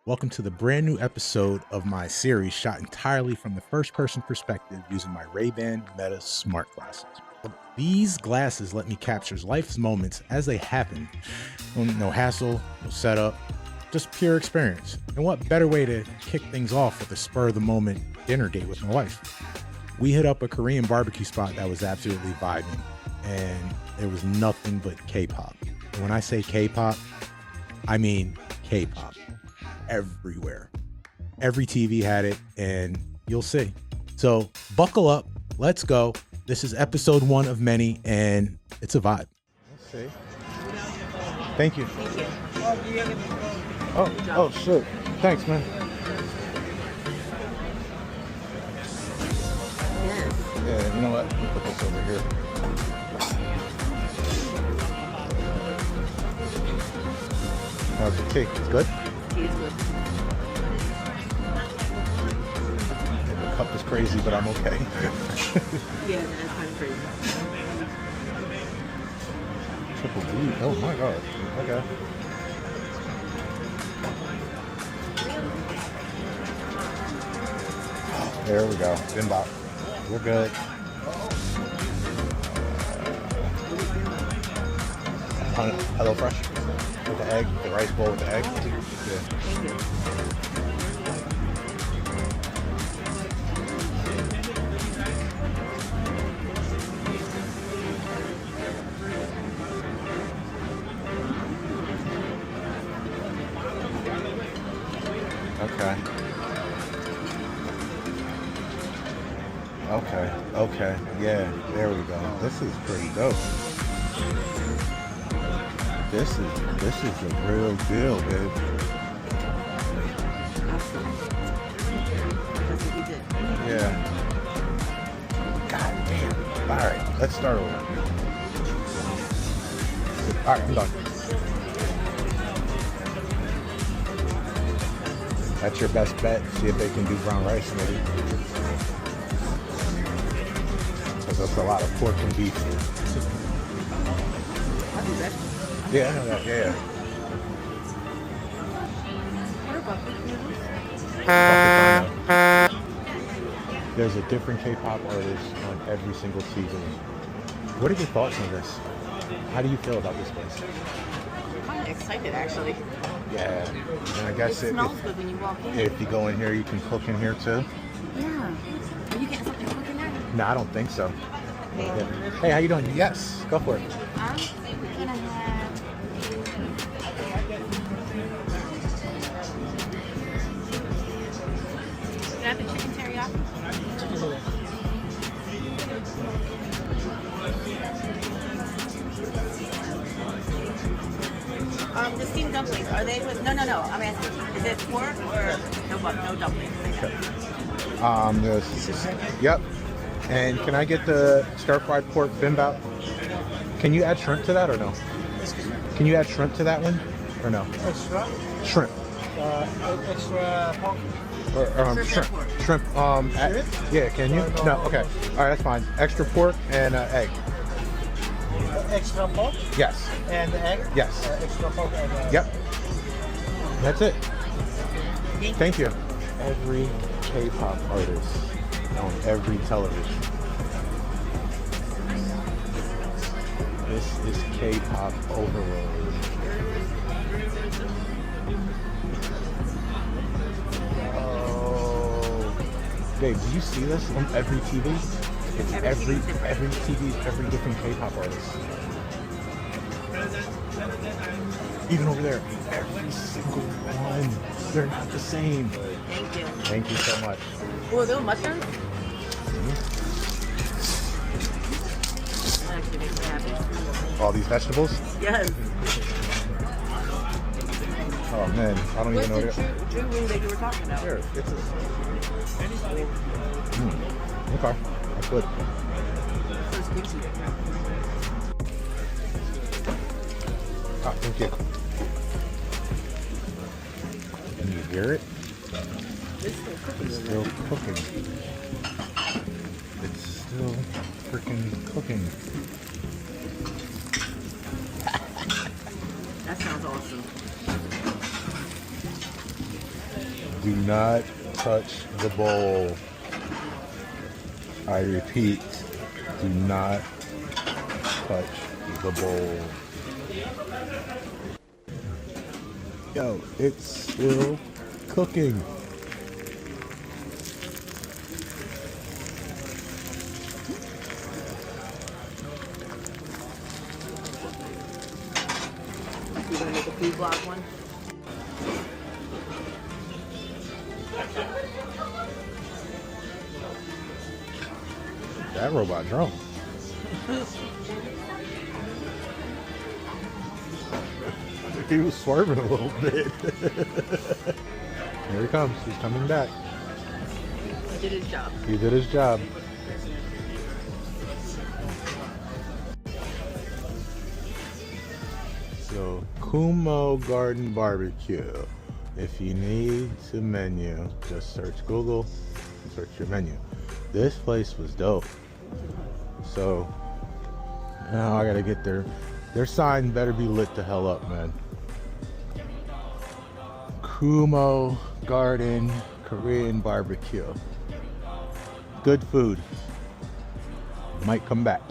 Welcome to the brand new episode of my series shot entirely from the first person perspective using my Ray-Ban Meta smart glasses. These glasses let me capture life's moments as they happen. No hassle, no setup, just pure experience. And what better way to kick things off with a spur-of-the-moment dinner date with my wife? We hit up a Korean barbecue spot that was absolutely vibing, and it was nothing but K-pop. And when I say K-pop, I mean K-pop. Everywhere. Every TV had it, and you'll see. So buckle up. Let's go. This is episode 1 of many, and it's a vibe. Let's see. Thank you. Oh shit. Thanks, man. Yeah, you know what? Let me put this over here. How's the tea? It's good? Tea is good. The cup is crazy, but I'm okay. Yeah, that's kind of crazy. Triple D. Oh my god. Okay. There we go. Inbox. We're good. Hello Fresh. With the egg, the rice bowl with the egg. Yeah. Thank you. Okay. Yeah, there we go. This is pretty dope. This is the real deal, babe. Awesome. That's what we did. Yeah. God damn. All right, let's start over. All right, I'm done. That's your best bet. See if they can do brown rice, maybe. Because that's a lot of pork and beef. I'll do that. Yeah, I know that. Yeah. What about There's a different K-pop artist on every single season. What are your thoughts on this? How do you feel about this place? I'm kind of excited, actually. Yeah, and I guess it smells good when you walk in. If you go in here, you can cook in here too. Yeah. Are you getting something to cook in there? No, I don't think so. Okay. Yeah. Hey, how you doing? Yes, go for it. I'm gonna have. Can I have the chicken teriyaki? The steamed dumplings, are they with, no, I'm asking, is it pork or no dumplings? Yep. And can I get the stir-fried pork bibimbap? Can you add shrimp to that or no? Can you add shrimp to that one or no? Extra? Shrimp. Extra pork? Or shrimp. Shrimp. Yeah, can you? No, okay. All right, that's fine. Extra pork and egg. Extra pork? Yes. And egg? Yes. Extra pork and egg. Yep. That's it. Thank you. Every K-pop artist on every television. This is K-pop overload. Oh, babe, do you see this on every TV? It's every TV, every different K-pop artist. Even over there, every single one. They're not the same. Thank you. Thank you so much. Oh, are those mushrooms? That actually makes me happy. All these vegetables? Yes. Oh man, I don't even know What's the true wing that you were talking about? Here, it's a... Okay. I could. So squishy. Ah, thank you. Can you hear it? It's still cooking. It's still cooking. It's still freaking cooking. That sounds awesome. Do not touch the bowl. I repeat, do not touch the bowl. Yo, it's still cooking. You gonna make a food vlog one? That robot drunk. He was swerving a little bit. Here he comes. He's coming back. He did his job. He did his job. So, Keumho Garden Barbecue. If you need the menu, just search Google, search your menu. This place was dope. So, now I gotta get their sign better be lit the hell up, man. Keumho Garden Korean Barbecue. Good food. Might come back.